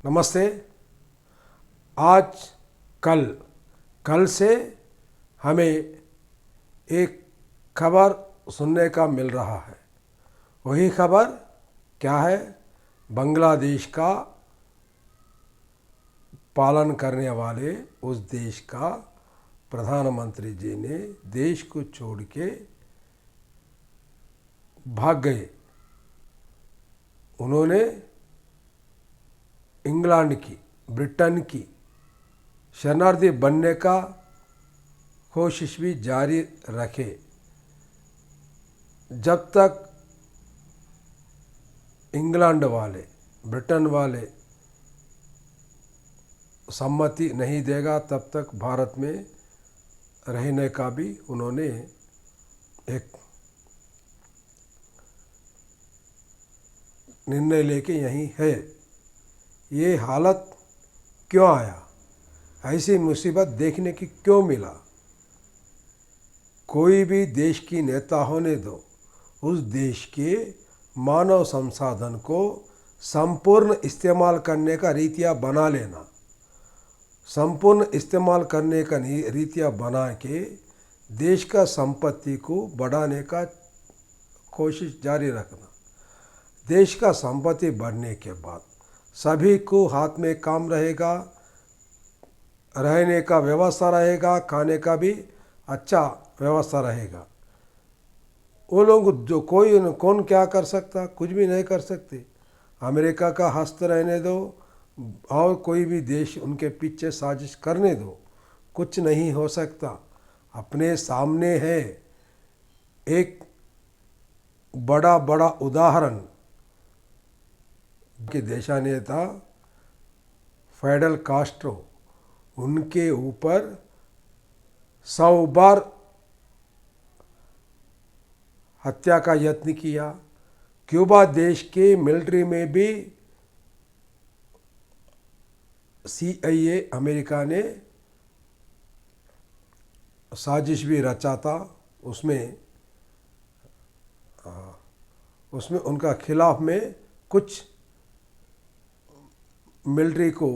नमस्ते। आज कल कल से हमें एक खबर सुनने का मिल रहा है। वही खबर क्या है? बांग्लादेश का पालन करने वाले उस देश का प्रधानमंत्री जी ने देश को छोड़ के भाग गए। उन्होंने इंग्लैंड की, ब्रिटेन की शरणार्थी बनने का कोशिश भी जारी रखे। जब तक इंग्लैंड वाले, ब्रिटेन वाले सम्मति नहीं देगा तब तक भारत में रहने का भी उन्होंने एक निर्णय लेके यहीं है। ये हालत क्यों आया? ऐसी मुसीबत देखने की क्यों मिला? कोई भी देश की नेता होने दो, उस देश के मानव संसाधन को संपूर्ण इस्तेमाल करने का रीतियाँ बना लेना, संपूर्ण इस्तेमाल करने का रीतियाँ बना के देश का संपत्ति को बढ़ाने का कोशिश जारी रखना। देश का संपत्ति बढ़ने के बाद सभी को हाथ में काम रहेगा, रहने का व्यवस्था रहेगा, खाने का भी अच्छा व्यवस्था रहेगा। वो लोग जो कौन क्या कर सकता? कुछ भी नहीं कर सकते। अमेरिका का हस्त रहने दो और कोई भी देश उनके पीछे साजिश करने दो, कुछ नहीं हो सकता। अपने सामने है एक बड़ा बड़ा उदाहरण के देशा नेता फिडेल कास्ट्रो, उनके ऊपर 100 बार हत्या का यत्न किया। क्यूबा देश के मिलिट्री में भी CIA अमेरिका ने साजिश भी रचा था। उसमें उनका खिलाफ में कुछ मिलिट्री को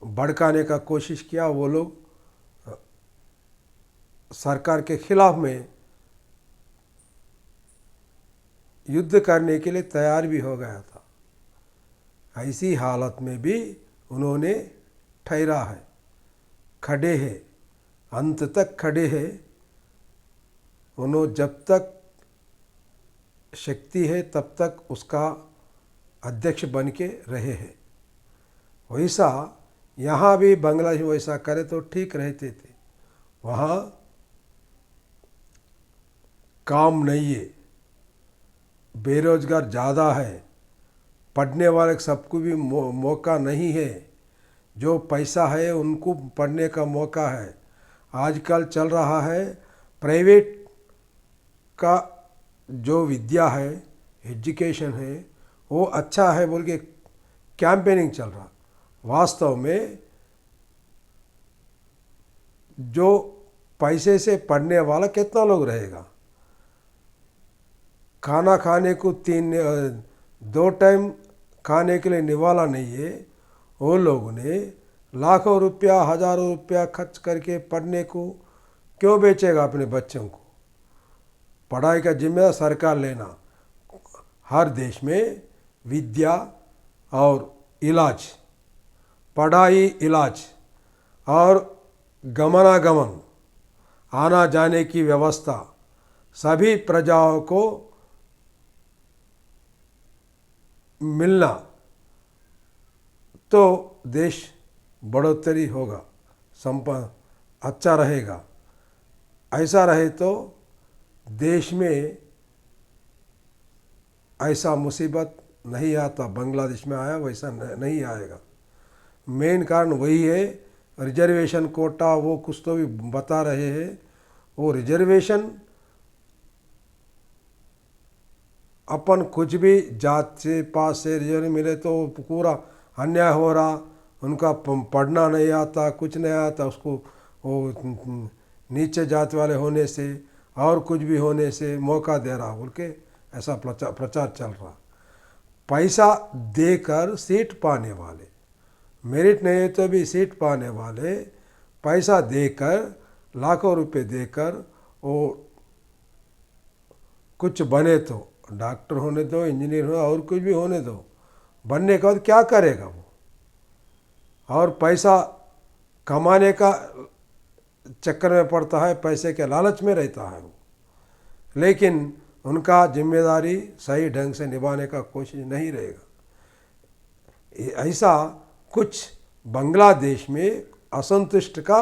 भड़काने का कोशिश किया। वो लोग सरकार के खिलाफ में युद्ध करने के लिए तैयार भी हो गया था। ऐसी हालत में भी उन्होंने ठहरा है, खड़े हैं, अंत तक खड़े हैं। उन्होंने जब तक शक्ति है तब तक उसका अध्यक्ष बन के रहे हैं। वैसा यहाँ भी बांग्लादेश वैसा करे तो ठीक रहते थे। वहाँ काम नहीं है, बेरोजगार ज़्यादा है, पढ़ने वाले सबको भी मौका नहीं है। जो पैसा है उनको पढ़ने का मौका है। आजकल चल रहा है प्राइवेट का जो विद्या है, एजुकेशन है, वो अच्छा है बोल के कैंपेनिंग चल रहा। वास्तव में जो पैसे से पढ़ने वाला कितना लोग रहेगा? खाना खाने को 2 टाइम खाने के लिए निवाला नहीं है। वो लोगों ने लाखों रुपया, हजारों रुपया खर्च करके पढ़ने को क्यों बेचेगा अपने बच्चों को? पढ़ाई का जिम्मेदार सरकार लेना। हर देश में विद्या और इलाज, पढ़ाई, इलाज और गमनागमन, आना जाने की व्यवस्था सभी प्रजाओं को मिलना तो देश बढ़ोतरी होगा, अच्छा रहेगा। ऐसा रहे तो देश में ऐसा मुसीबत नहीं आता। बांग्लादेश में आया वैसा नहीं आएगा। मेन कारण वही है, रिजर्वेशन कोटा, वो कुछ तो भी बता रहे हैं। वो रिजर्वेशन अपन कुछ भी जात से पास से रिजर्वेशन मिले तो पूरा अन्याय हो रहा। उनका पढ़ना नहीं आता, कुछ नहीं आता, उसको वो नीचे जात वाले होने से और कुछ भी होने से मौका दे रहा बोल के ऐसा प्रचार चल रहा। पैसा देकर सीट पाने वाले मेरिट नहीं है तो भी सीट पाने वाले पैसा देकर, लाखों रुपए देकर वो कुछ बने, तो डॉक्टर होने दो, इंजीनियर हो, और कुछ भी होने दो, बनने के बाद क्या करेगा वो? और पैसा कमाने का चक्कर में पड़ता है, पैसे के लालच में रहता है वो, लेकिन उनका जिम्मेदारी सही ढंग से निभाने का कोशिश नहीं रहेगा। ऐसा कुछ बांग्लादेश में असंतुष्ट का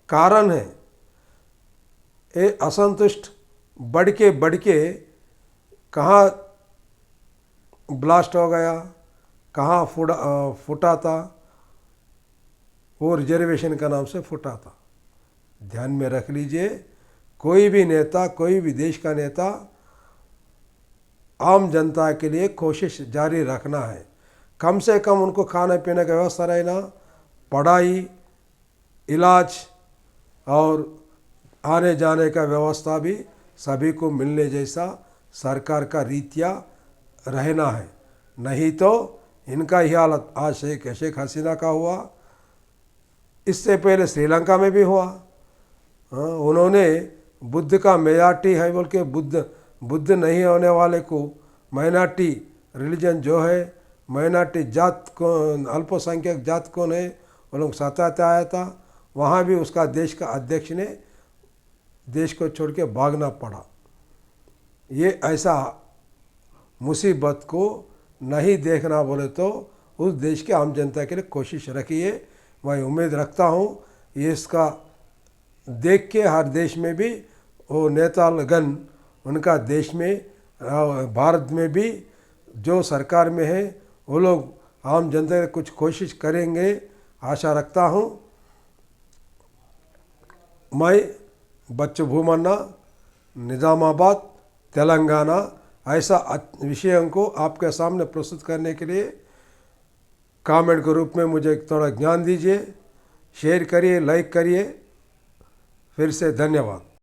कारण है। ये असंतुष्ट बढ़ के कहाँ ब्लास्ट हो गया, कहाँ फूटा था, वो रिजर्वेशन का नाम से फूटा था। ध्यान में रख लीजिए, कोई भी नेता, कोई भी देश का नेता आम जनता के लिए कोशिश जारी रखना है। कम से कम उनको खाने पीने का व्यवस्था रहना, पढ़ाई, इलाज और आने जाने का व्यवस्था भी सभी को मिलने जैसा सरकार का रीतियाँ रहना है। नहीं तो इनका ही हालत आज शेख हसीना का हुआ, इससे पहले श्रीलंका में भी हुआ। उन्होंने बुद्ध का मेजॉरिटी है बोल के बुद्ध नहीं होने वाले को माइनॉरिटी रिलीजन जो है, माइनॉरिटी जात को, अल्पसंख्यक जात को नहीं, वो लोग सताते आया था। वहाँ भी उसका देश का अध्यक्ष ने देश को छोड़ के भागना पड़ा। ये ऐसा मुसीबत को नहीं देखना बोले तो उस देश के आम जनता के लिए कोशिश रखिए। मैं उम्मीद रखता हूँ ये इसका देख के हर देश में भी वो नेतागण उनका देश में, भारत में भी जो सरकार में है वो लोग आम जनता के कुछ कोशिश करेंगे, आशा रखता हूँ। मैं बच्चू भूमन्ना, निज़ामाबाद, तेलंगाना, ऐसा विषयों को आपके सामने प्रस्तुत करने के लिए कमेंट के रूप में मुझे थोड़ा ज्ञान दीजिए, शेयर करिए, लाइक करिए। फिर से धन्यवाद।